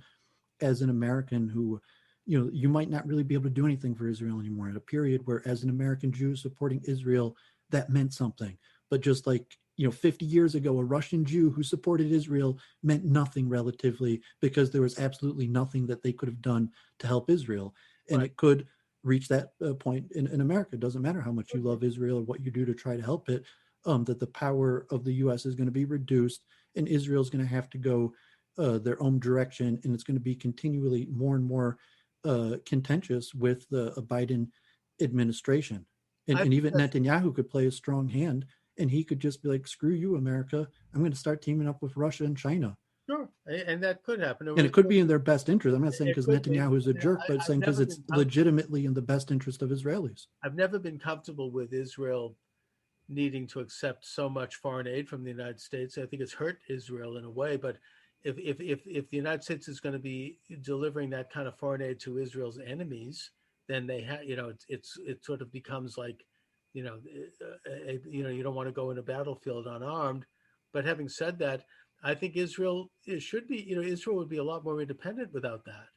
S2: as an American who, you might not really be able to do anything for Israel anymore, at a period where, as an American Jew supporting Israel, that meant something. But just like, 50 years ago, a Russian Jew who supported Israel meant nothing relatively, because there was absolutely nothing that they could have done to help Israel. And It could reach that point in America. It doesn't matter how much you love Israel or what you do to try to help it, that the power of the U.S. is going to be reduced, and Israel's going to have to go their own direction, and it's going to be continually more and more contentious with the Biden administration. And even Netanyahu could play a strong hand, and he could just be like, screw you, America. I'm going to start teaming up with Russia and China.
S1: Sure, and that could happen.
S2: And it could be in their best interest. I'm not saying because Netanyahu is a jerk, but saying because it's legitimately in the best interest of Israelis.
S1: I've never been comfortable with Israel needing to accept so much foreign aid from the United States. I think it's hurt Israel in a way, but if the United States is going to be delivering that kind of foreign aid to Israel's enemies, then they have, it sort of becomes like, you don't want to go in a battlefield unarmed. But having said that, I think Israel should be, Israel would be a lot more independent without that.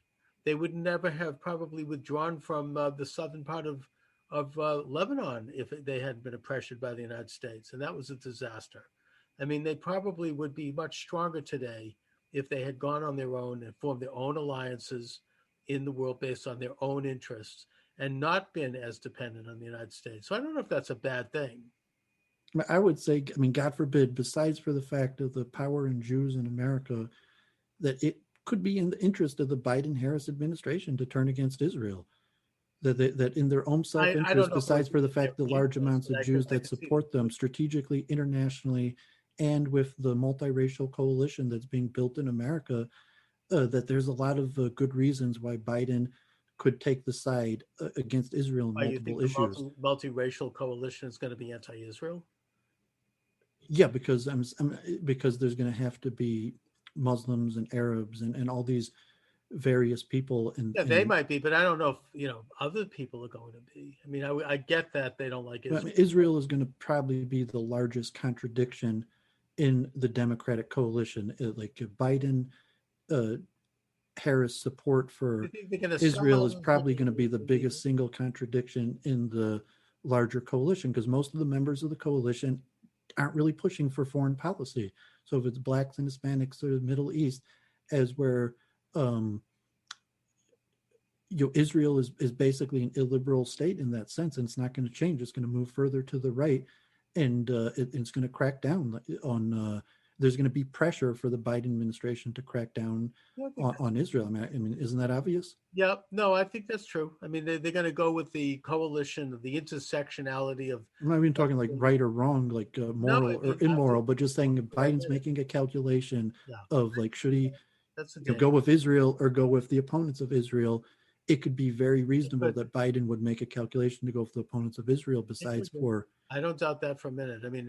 S1: They would never have probably withdrawn from the southern part of Lebanon if they hadn't been pressured by the United States, and that was a disaster. I mean, they probably would be much stronger today if they had gone on their own and formed their own alliances in the world based on their own interests and not been as dependent on the United States. So I don't know if that's a bad thing.
S2: I would say, God forbid, besides for the fact of the power in Jews in America, that it could be in the interest of the Biden-Harris administration to turn against Israel. That in their own self-interest, besides for the fact the large amounts of Jews that support them strategically, internationally, and with the multiracial coalition that's being built in America, that there's a lot of good reasons why Biden could take the side against Israel in
S1: Why you think
S2: multiple
S1: the
S2: issues.
S1: multiracial coalition is going to be anti-Israel?
S2: Yeah, because because there's going to have to be Muslims and Arabs and all these various people
S1: Yeah, they
S2: in
S1: might be, but I don't know if other people are going to be. I mean, I get that they don't like
S2: I mean,
S1: Israel.
S2: Israel is going to probably be the largest contradiction in the Democratic coalition. Like Biden, uh, Harris support
S1: You
S2: for
S1: think they're going to
S2: Israel is
S1: sell
S2: probably going to be the
S1: the
S2: biggest single contradiction in the larger coalition because most of the members of the coalition aren't really pushing for foreign policy. So if it's blacks and Hispanics or the Middle East, as where um, Israel is basically an illiberal state in that sense, and it's not going to change. It's going to move further to the right, and it's going to crack down on. There's going to be pressure for the Biden administration to crack down
S1: I think
S2: on Israel. I mean, isn't that obvious?
S1: yeah, no, I think that's true. I mean, they're going to go with the coalition of the intersectionality of.
S2: I'm not even talking like right or wrong, like
S1: No, I
S2: moral or
S1: mean, I think
S2: immoral, but just saying
S1: I
S2: Biden's
S1: get it.
S2: making a calculation
S1: Yeah,
S2: of like should he
S1: that's the
S2: go
S1: danger.
S2: with Israel or go with the opponents of Israel. It could be very
S1: It
S2: reasonable
S1: could,
S2: that Biden would make a calculation to go with the opponents of Israel.
S1: it
S2: Besides
S1: could be.
S2: for
S1: I don't doubt that for a minute. I mean,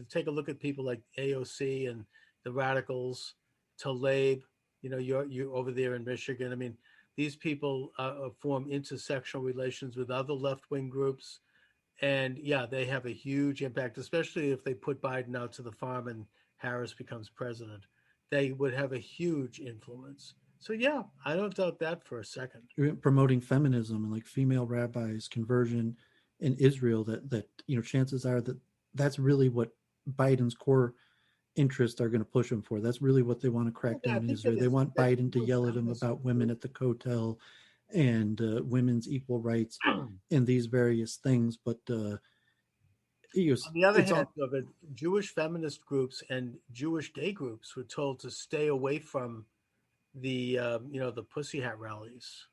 S1: take a look at people like AOC and the radicals, Talib. You over there in Michigan. I mean, these people form intersectional relations with other left wing groups. And yeah, they have a huge impact, especially if they put Biden out to the farm and Harris becomes president. They would have a huge influence. So yeah, I don't doubt that for a second.
S2: promoting feminism and like female rabbis, conversion in Israel, that chances are that that's really what Biden's core interests are going to push him for. That's really what they want to crack
S1: Yeah, I
S2: down in
S1: think that
S2: Israel. They
S1: it's
S2: want
S1: that
S2: Biden to
S1: Jewish
S2: yell at him
S1: feminist
S2: about women
S1: group.
S2: at the Kotel and women's equal rights and these various things. But
S1: On the other
S2: it's
S1: hand,
S2: all.
S1: of it, Jewish feminist groups and Jewish gay groups were told to stay away from the pussy hat rallies.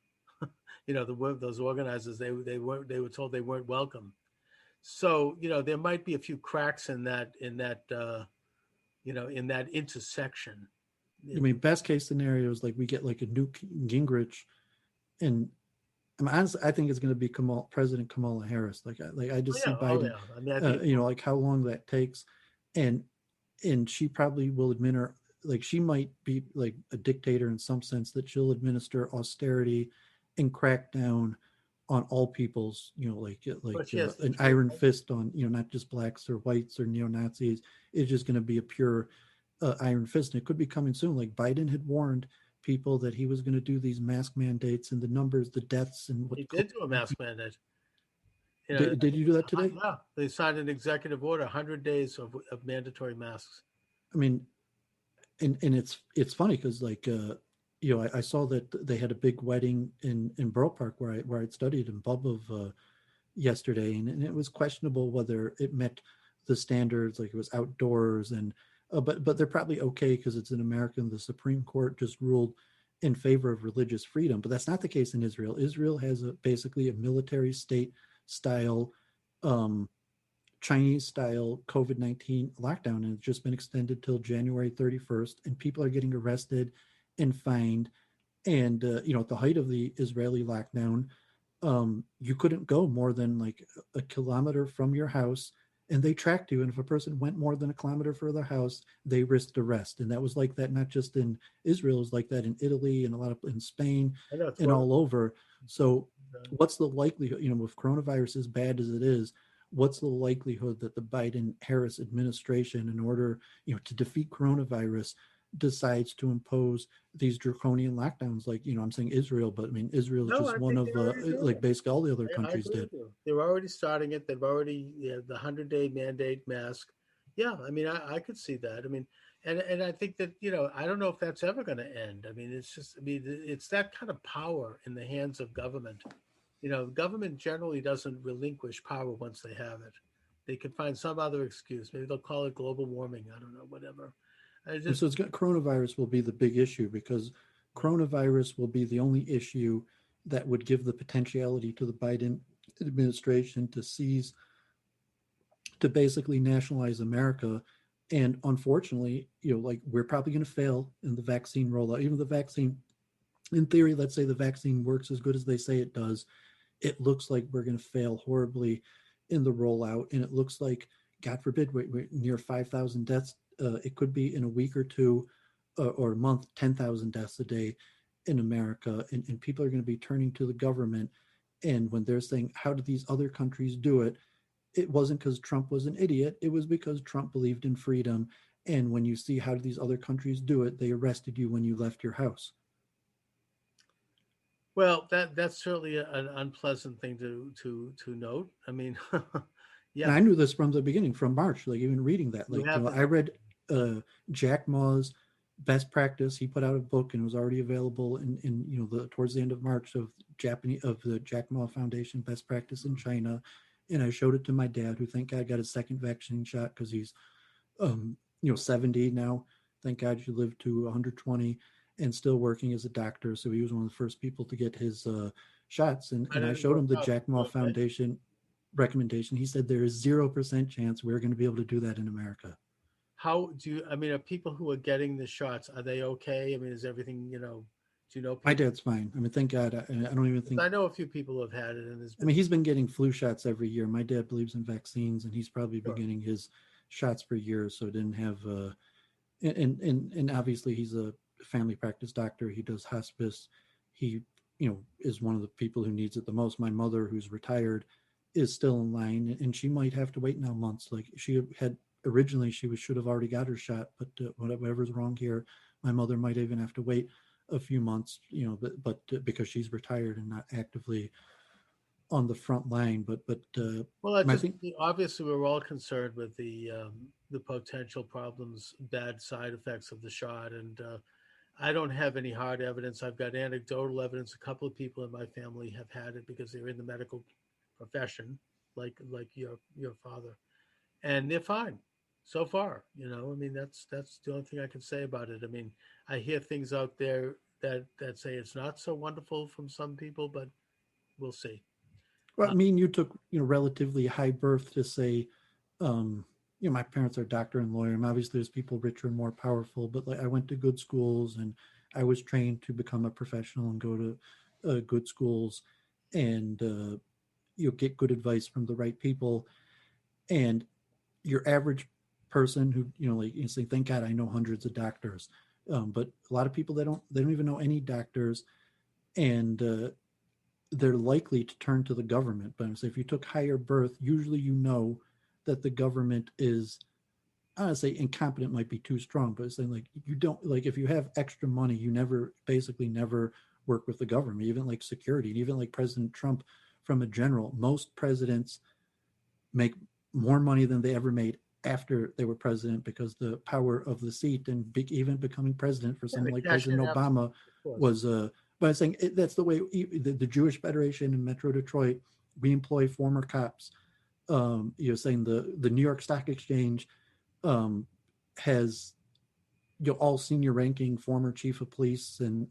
S1: Those organizers they were told they weren't welcome. So there might be a few cracks in that intersection.
S2: I mean, best case scenario is like we get like a new Gingrich, and I mean, honestly, I think it's going to be President Kamala Harris. I
S1: Oh
S2: just see
S1: yeah, oh
S2: Biden,
S1: yeah. I mean, I think
S2: like how long that takes, and she probably will administer, like she might be like a dictator in some sense, that she'll administer austerity and crack down on all peoples,
S1: but she has the
S2: an
S1: tools.
S2: iron fist on not just blacks or whites or neo-Nazis. It's just going to be a pure iron fist, and it could be coming soon. Like Biden had warned people that he was going to do these mask mandates, and the numbers, the deaths, and what
S1: He did do a mask mandate. I
S2: did
S1: think
S2: you
S1: it
S2: do
S1: was
S2: that today?
S1: yeah. They signed an executive order, 100 days of mandatory masks.
S2: I mean, and it's funny because like I saw that they had a big wedding in Borough Park where I'd studied in Bubba yesterday, and it was questionable whether it met the standards, like it was outdoors, and but they're probably okay because it's in America and the Supreme Court just ruled in favor of religious freedom. But that's not the case in Israel. Israel has basically a military state style, um, Chinese style COVID-19 lockdown, and it's just been extended till January 31st, and people are getting arrested and fined. And at the height of the Israeli lockdown, you couldn't go more than like a kilometer from your house, and they tracked you. And if a person went more than a kilometer from their house, they risked arrest. And that was like that not just in Israel, it was like that in Italy and a lot of in Spain
S1: I know
S2: and
S1: Florida.
S2: all over. So, what's the likelihood? With coronavirus as bad as it is, what's the likelihood that the Biden Harris administration, in order to defeat coronavirus, decides to impose these draconian lockdowns? Like I'm saying Israel, but I mean Israel is
S1: No,
S2: just
S1: I
S2: one
S1: think
S2: of
S1: they're already doing
S2: like
S1: it.
S2: basically all the other
S1: I
S2: countries
S1: agree
S2: did.
S1: with you. They're already starting it. They've already the 100-day mandate mask. Yeah, I mean, I could see that. I mean, and I think that I don't know if that's ever going to end. I mean, it's that kind of power in the hands of government. Government generally doesn't relinquish power once they have it. They can find some other excuse. Maybe they'll call it global warming. I don't know, whatever. I
S2: And
S1: just
S2: so coronavirus will be the big issue because coronavirus will be the only issue that would give the potentiality to the Biden administration to seize, to basically nationalize America And unfortunately, like we're probably going to fail in the vaccine rollout. Even the vaccine, in theory, let's say the vaccine works as good as they say it does, it looks like we're going to fail horribly in the rollout. And it looks like, God forbid, we're near 5,000 deaths. It could be in a week or two or a month, 10,000 deaths a day in America. And people are going to be turning to the government. And when they're saying, how did these other countries do it? It wasn't because Trump was an idiot. It was because Trump believed in freedom. And when you see how do these other countries do it, they arrested you when you left your house.
S1: Well, that's certainly an unpleasant thing to note. I mean,
S2: And
S1: yeah,
S2: I knew this from the beginning, from March, like even reading that.
S1: you
S2: Like,
S1: have to
S2: I
S1: know.
S2: read Jack Ma's Best Practice. He put out a book and it was already available in the towards the end of March of the Jack Ma Foundation Best Practice in China. And I showed it to my dad, who thank God got his second vaccine shot because he's 70 now. Thank God you lived to 120 and still working as a doctor. So he was one of the first people to get his shots.
S1: I
S2: And I
S1: didn't
S2: showed
S1: work
S2: him the
S1: out.
S2: Jack Ma
S1: Okay.
S2: Foundation recommendation. He said there is 0% chance we're going to be able to do that in America.
S1: How do you? I mean, are people who are getting the shots, are they okay? I mean, is everything, do you know
S2: My
S1: people?
S2: dad's fine. I mean, thank God. I don't even
S1: 'Cause
S2: think.
S1: I know a few people who have had it, and there's
S2: I mean,
S1: been
S2: he's been getting flu shots every year. My dad believes in vaccines, and he's probably been
S1: sure.
S2: getting his shots for years. So didn't have. And obviously he's a family practice doctor. He does hospice. He is one of the people who needs it the most. My mother, who's retired, is still in line, and she might have to wait now months. Like she had originally, should have already got her shot, but whatever's wrong here, my mother might even have to wait a few months. But because she's retired and not actively on the front line.
S1: Well, I
S2: I
S1: just
S2: think
S1: obviously we're all concerned with the potential problems, bad side effects of the shot, and I don't have any hard evidence. I've got anecdotal evidence. A couple of people in my family have had it because they're in the medical profession, like your father, and they're fine so far. I mean, that's the only thing I can say about it. I mean, I hear things out there that say it's not so wonderful from some people, but we'll see.
S2: well,
S1: Uh,
S2: me and you took relatively high birth to say, um, my parents are doctor and lawyer, and obviously there's people richer and more powerful. But like I went to good schools, and I was trained to become a professional and go to good schools, and get good advice from the right people. And your average person who like you say, thank God I know hundreds of doctors, but a lot of people they don't even know any doctors, and they're likely to turn to the government. But so if you took higher birth, usually that the government is, I don't say incompetent might be too strong, but it's saying like you don't like if you have extra money, you never work with the government, even like security, and even like President Trump from a general. Most presidents make more money than they ever made after they were president because the power of the seat and even becoming president for
S1: yeah,
S2: someone
S1: the
S2: like
S1: cash in
S2: President Obama
S1: absolutely, of course.
S2: was but I'm saying that's the way the Jewish Federation in Metro Detroit, we employ former cops. You're saying the New York Stock Exchange um, has all senior ranking former chief of police and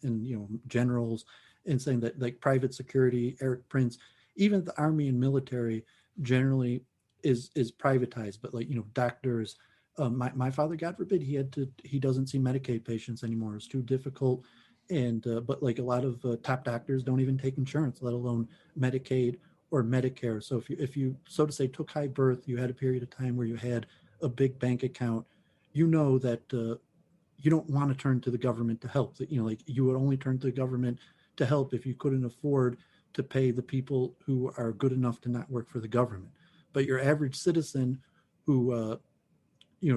S2: generals, and saying that like private security, Eric Prince, even the army and military generally is privatized. But like doctors, my father, God forbid, he doesn't see Medicaid patients anymore. It's too difficult. And but like a lot of top doctors don't even take insurance, let alone Medicaid or Medicare. So if you so to say took high birth, you had a period of time where you had a big bank account, that you don't want to turn to the government to help. That like you would only turn to the government to help if you couldn't afford to pay the people who are good enough to not work for the government. But your average citizen who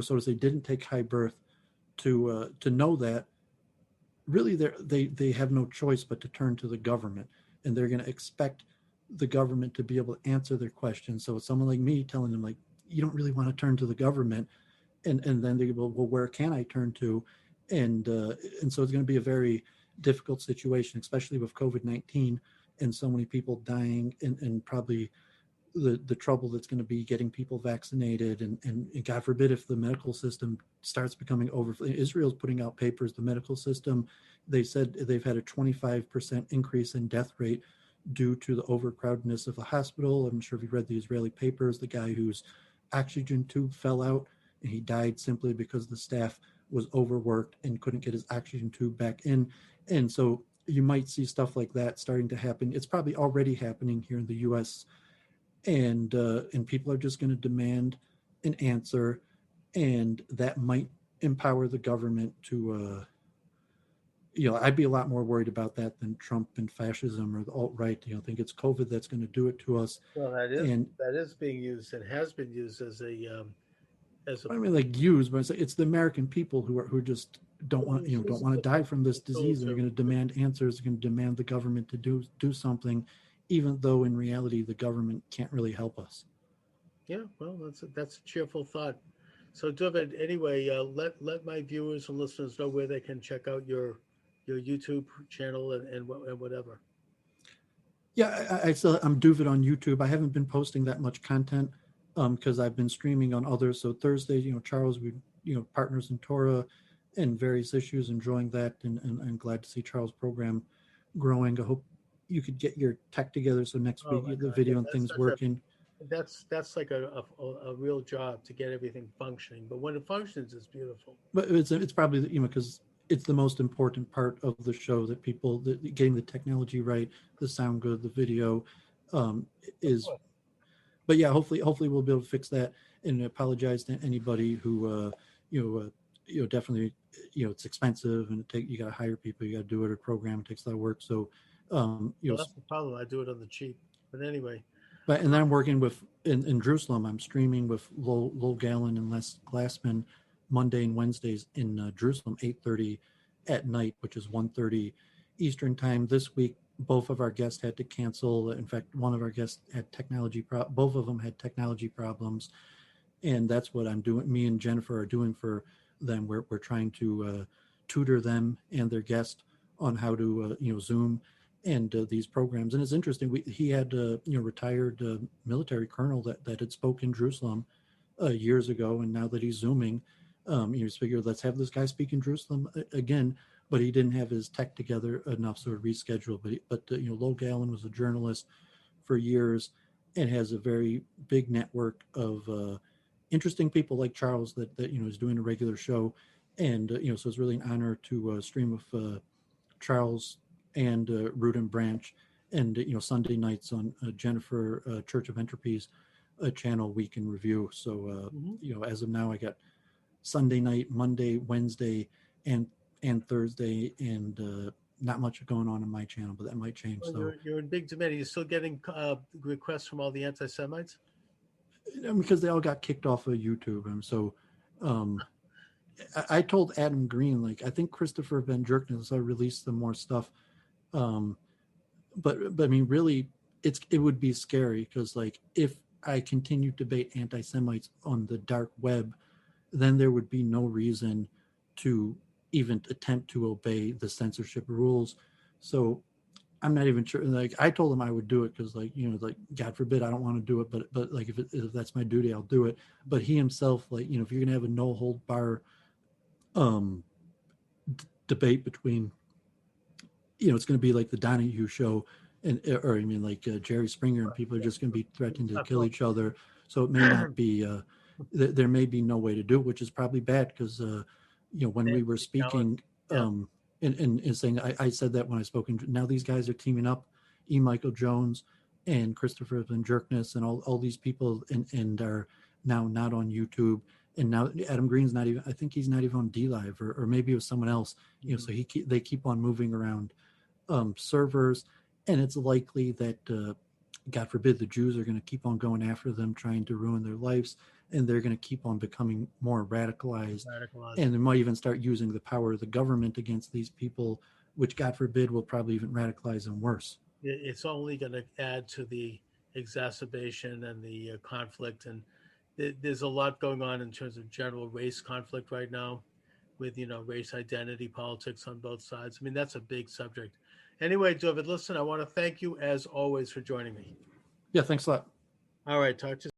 S2: so to say didn't take high birth to know that, really they have no choice but to turn to the government, and they're going to expect the government to be able to answer their questions. So it's someone like me telling them like you don't really want to turn to the government, and then they go, well, where can I turn to? And so it's going to be a very difficult situation, especially with COVID-19 and so many people dying, and probably the trouble that's going to be getting people vaccinated, and God forbid if the medical system starts becoming over. Israel's putting out papers. The medical system, they said they've had a 25% increase in death rate due to the overcrowdedness of the hospital. I'm sure if you read the Israeli papers, the guy whose oxygen tube fell out and he died simply because the staff was overworked and couldn't get his oxygen tube back in. And so you might see stuff like that starting to happen. It's probably already happening here in the U.S. And people are just going to demand an answer, and that might empower the government to. I'd be a lot more worried about that than Trump and fascism or the alt-right. I think it's COVID that's going to do it to us.
S1: Well,
S2: And
S1: that is being used and has been used as a
S2: I mean, like used, but it's the American people who just don't want don't want to die from this disease. They're going to demand answers. They're going to demand the government to do something, even though in reality the government can't really help us.
S1: Yeah, well, that's a cheerful thought. So, Dooovid, anyway, let my viewers and listeners know where they can check out your YouTube channel and whatever.
S2: Yeah, I'm Dooovid on YouTube. I haven't been posting that much content because I've been streaming on others. So Thursday, Charles, we partners in Torah and various issues, enjoying that, and glad to see Charles' program growing. I hope you could get your tech together so next week the video and things working.
S1: That's like a real job to get everything functioning. But when it functions, it's beautiful.
S2: But it's probably because it's the most important part of the show, that people getting the technology right, the sound good, the video is. But yeah, hopefully we'll be able to fix that. And apologize to anybody who definitely it's expensive and you got to hire people, you got to do it, or program, it takes a lot of work. So
S1: that's the problem. I do it on the cheap. But anyway.
S2: But and then I'm working with in Jerusalem. I'm streaming with Lowell Gallon and Les Glassman Monday and Wednesdays in Jerusalem, 8:30 at night, which is 1:30 Eastern time. This week, both of our guests had to cancel. In fact, one of our guests had both of them had technology problems, and that's what I'm doing. Me and Jennifer are doing for them. We're trying to tutor them and their guest on how to Zoom and these programs. And it's interesting. He had retired military colonel that had spoken in Jerusalem years ago, and now that he's Zooming, you just figure, let's have this guy speak in Jerusalem again. But he didn't have his tech together enough, so it rescheduled. But Lowell Gallon was a journalist for years and has a very big network of interesting people like Charles that is doing a regular show, and so it's really an honor to stream with Charles and Root and Branch, and Sunday nights on Jennifer Church of Entropies channel, Week in Review. So as of now, I got Sunday night, Monday, Wednesday, and Thursday, and not much going on my channel, but that might change.
S1: Well,
S2: so
S1: you're in big demand. Are you still getting requests from all the anti-Semites?
S2: Because they all got kicked off of YouTube, and so I told Adam Green, like, I think Christopher Van Jerkness released some more stuff, but I mean, really, it would be scary, because like if I continue to debate anti-Semites on the dark web, then there would be no reason to even attempt to obey the censorship rules. So I'm not even sure. Like, I told him I would do it because, like, God forbid, I don't want to do it, but like if that's my duty, I'll do it. But he himself, like, if you're gonna have a no hold bar debate between, it's going to be like the Donahue show, or I mean, like Jerry Springer, and people are just going to be threatening to kill each other. So it may not be. There may be no way to do it, which is probably bad, because when we were speaking and saying, I said that when I spoke. Now these guys are teaming up, E. Michael Jones and Christopher Van Jerkness and all these people, and are now not on YouTube. And now Adam Green's not even, I think he's not even on DLive, or maybe it was someone else. So they keep on moving around servers, and it's likely that God forbid, the Jews are going to keep on going after them, trying to ruin their lives, and they're going to keep on becoming more radicalized. And they might even start using the power of the government against these people, which, God forbid, will probably even radicalize them worse.
S1: It's only going to add to the exacerbation and the conflict. And there's a lot going on in terms of general race conflict right now, with race identity politics on both sides. I mean, that's a big subject. Anyway, Dooovid, listen, I want to thank you as always for joining me.
S2: Yeah, thanks a lot.
S1: All right, talk to you